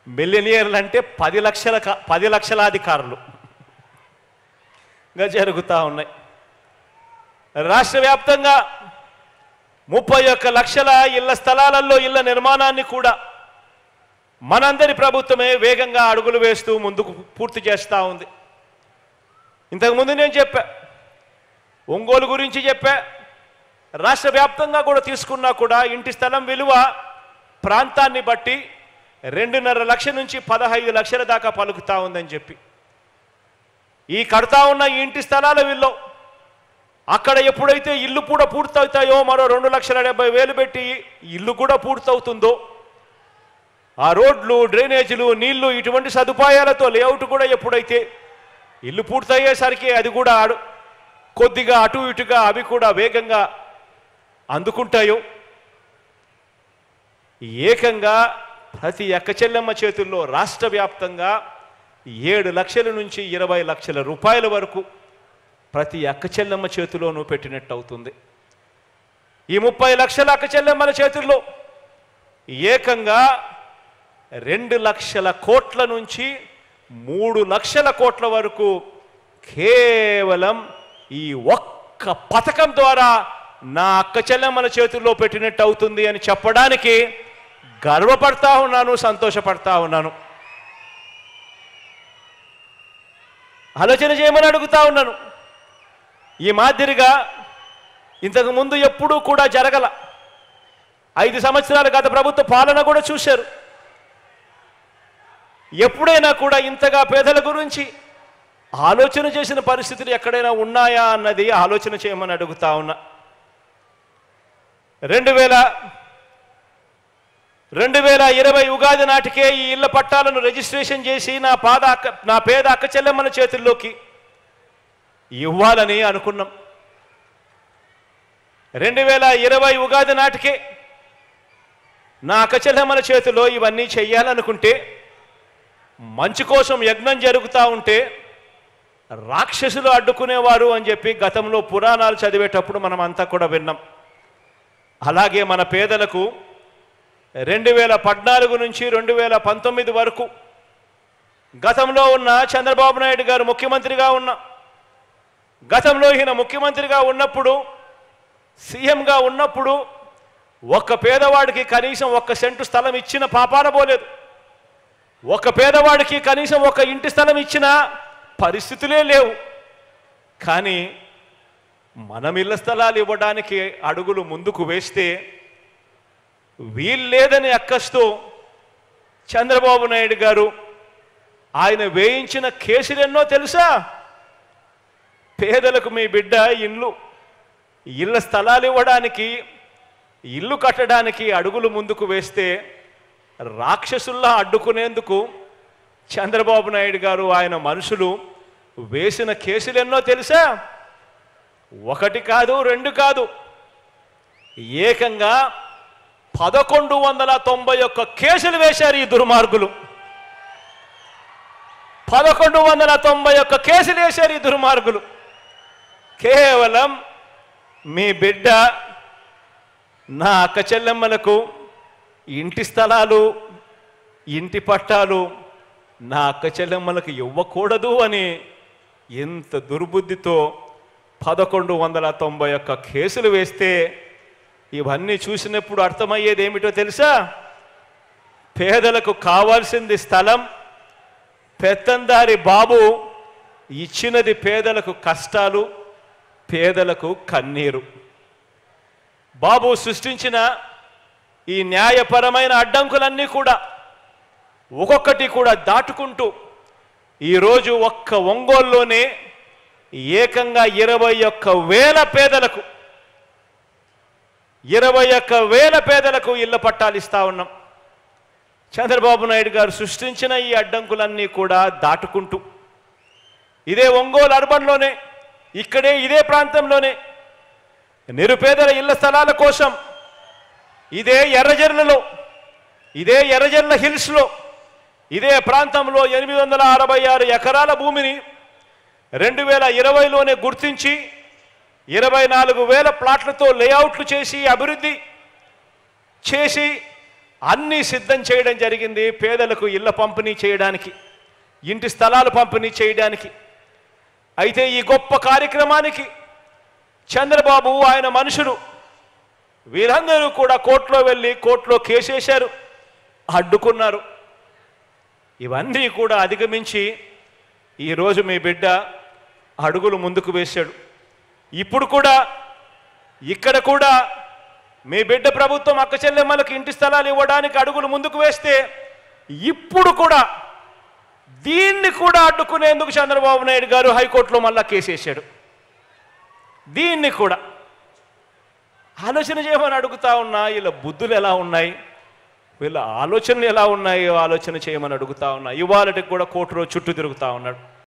మిలియనియర్లు అంటే 10 లక్షలాధికారులుగా జరుగుతూ ఉన్నాయి. రాష్ట్ర వ్యాప్తంగా 31 లక్షల ఇళ్ల స్థలాలలో ఇళ్ల నిర్మాణాన్ని కూడా మనందరి ప్రభుత్వమే వేగంగా అడుగులు వేస్తూ ముందుకు పూర్తి చేస్తూ ఉంది. ఇంతకుముందు నేను చెప్పా, ఒంగోలు గురించి చెప్పా. రాష్ట్ర వ్యాప్తంగా కూడా తీసుకున్నా కూడా ఇంటి స్థలం విలువ ప్రాంతాన్ని బట్టి 2.5 లక్షల నుంచి 15 లక్షల దాకా పలుకుతా ఉందని చెప్పి ఈ కడతా ఉన్న ఈ ఇంటి స్థలాల విలువ అక్కడ ఎప్పుడైతే ఇల్లు కూడా పూర్తవుతాయో మరో 2,70,000 పెట్టి ఇల్లు కూడా పూర్తవుతుందో ఆ రోడ్లు, డ్రైనేజీలు, నీళ్లు ఇటువంటి సదుపాయాలతో లేఅవుట్ కూడా ఎప్పుడైతే ఇల్లు పూర్తయ్యేసరికి అది కూడా కొద్దిగా అటు ఇటుగా అవి కూడా వేగంగా అందుకుంటాయో ఏకంగా ప్రతి అక్కచెల్లెమ్మ చేతుల్లో రాష్ట్ర వ్యాప్తంగా 7 లక్షల నుంచి 20 లక్షల రూపాయల వరకు ప్రతి అక్కచెల్లెమ్మ చేతిలోనూ పెట్టినట్టు అవుతుంది. ఈ 30 లక్షల అక్కచెల్లెమ్మల చేతుల్లో ఏకంగా 2 లక్షల కోట్ల నుంచి 3 లక్షల కోట్ల వరకు కేవలం ఈ ఒక్క పథకం ద్వారా నా అక్కచెల్లెమ్మల చేతుల్లో పెట్టినట్టు అవుతుంది అని చెప్పడానికి గర్వపడతా ఉన్నాను, సంతోషపడతా ఉన్నాను. ఆలోచన చేయమని అడుగుతా ఉన్నాను. ఈ మాదిరిగా ఇంతకుముందు ఎప్పుడూ కూడా జరగల. 5 సంవత్సరాల గత ప్రభుత్వ పాలన కూడా చూశారు. ఎప్పుడైనా కూడా ఇంతగా పేదల గురించి ఆలోచన చేసిన పరిస్థితులు ఎక్కడైనా ఉన్నాయా అన్నది ఆలోచన చేయమని అడుగుతా ఉన్నా. 2020 ఉగాది నాటికే ఈ ఇళ్ల పట్టాలను రిజిస్ట్రేషన్ చేసి నా పేద అక్క చెల్లెమ్మల చేతుల్లోకి ఇవ్వాలని అనుకున్నాం. 2020 ఉగాది నాటికే నా అక్క చెల్లెమ్మల చేతిలో ఇవన్నీ చెయ్యాలనుకుంటే మంచి కోసం యజ్ఞం జరుగుతూ ఉంటే రాక్షసులు అడ్డుకునేవారు అని చెప్పి గతంలో పురాణాలు చదివేటప్పుడు మనం అంతా కూడా విన్నాం. అలాగే మన పేదలకు 2014 నుంచి 2019 వరకు గతంలో ఉన్న చంద్రబాబు నాయుడు గారు ముఖ్యమంత్రిగా ఉన్న గతంలో ఈయన ముఖ్యమంత్రిగా ఉన్నప్పుడు సీఎంగా ఉన్నప్పుడు ఒక్క పేదవాడికి కనీసం 1 సెంటు స్థలం ఇచ్చిన పాపాన పోలేదు. ఒక పేదవాడికి కనీసం 1 ఇంటి స్థలం ఇచ్చిన పరిస్థితులే లేవు. కానీ మనం ఇళ్ల స్థలాలు ఇవ్వడానికి అడుగులు ముందుకు వేస్తే వీల్లేదని అక్కస్తూ చంద్రబాబు నాయుడు గారు ఆయన వేయించిన కేసులెన్నో తెలుసా? పేదలకు మీ బిడ్డ ఇళ్ల స్థలాలు ఇవ్వడానికి, ఇల్లు కట్టడానికి అడుగులు ముందుకు వేస్తే రాక్షసుల్లా అడ్డుకునేందుకు చంద్రబాబు నాయుడు గారు ఆయన మనుషులు వేసిన కేసులెన్నో తెలుసా? 1 కాదు 2 కాదు, ఏకంగా 1191 కేసులు వేశారు ఈ దుర్మార్గులు. 1191 కేసులు వేశారు ఈ దుర్మార్గులు. కేవలం మీ బిడ్డ నా అక్క చెల్లెమ్మలకు ఇంటి స్థలాలు, ఇంటి పట్టాలు నా అక్క చెల్లెమ్మలకు ఇవ్వకూడదు అని ఎంత దుర్బుద్ధితో 1191 కేసులు వేస్తే ఇవన్నీ చూసినప్పుడు అర్థమయ్యేది ఏమిటో తెలుసా? పేదలకు కావాల్సింది స్థలం, పెత్తందారి బాబు ఇచ్చినది పేదలకు కష్టాలు, పేదలకు కన్నీరు. బాబు సృష్టించిన ఈ న్యాయపరమైన అడ్డంకులన్నీ కూడా ఒక్కొక్కటి కూడా దాటుకుంటూ ఈరోజు ఒక్క ఒంగోలులోనే ఏకంగా 21,000 పేదలకు 21,000 పేదలకు ఇళ్ల పట్టాలు ఇస్తా ఉన్నాం. చంద్రబాబు నాయుడు గారు సృష్టించిన ఈ అడ్డంకులన్నీ కూడా దాటుకుంటూ ఇదే ఒంగోలు అర్బన్లోనే, ఇదే ప్రాంతంలోనే నిరుపేదల ఇళ్ల స్థలాల కోసం ఇదే ఎర్రజర్ల హిల్స్లో ఇదే ప్రాంతంలో 866 ఎకరాల భూమిని 2020లోనే గుర్తించి 24,000 ప్లాట్లతో లేఅవుట్లు చేసి అభివృద్ధి చేసి అన్నీ సిద్ధం చేయడం జరిగింది పేదలకు ఇళ్ల పంపిణీ చేయడానికి, ఇంటి స్థలాలు పంపిణీ చేయడానికి. అయితే ఈ గొప్ప కార్యక్రమానికి చంద్రబాబు ఆయన మనుషులు వీరందరూ కూడా కోర్టులో వెళ్ళి కోర్టులో కేసేశారు, అడ్డుకున్నారు. ఇవన్నీ కూడా అధిగమించి ఈరోజు మీ బిడ్డ అడుగులు ముందుకు వేశాడు. ఇప్పుడు కూడా ఇక్కడ కూడా మీ బిడ్డ ప్రభుత్వం అక్క చెల్లెమ్మలకు ఇంటి స్థలాలు ఇవ్వడానికి అడుగులు ముందుకు వేస్తే ఇప్పుడు కూడా దీన్ని కూడా అడ్డుకునేందుకు చంద్రబాబు నాయుడు గారు హైకోర్టులో మళ్ళా కేసేశాడు. దీన్ని కూడా ఆలోచన చేయమని అడుగుతా ఉన్నా. వీళ్ళ బుద్ధులు ఎలా ఉన్నాయి, వీళ్ళ ఆలోచనలు ఎలా ఉన్నాయో ఆలోచన చేయమని అడుగుతా ఉన్నా. ఇవాళకి కూడా కోర్టులో చుట్టూ తిరుగుతూ ఉన్నాడు.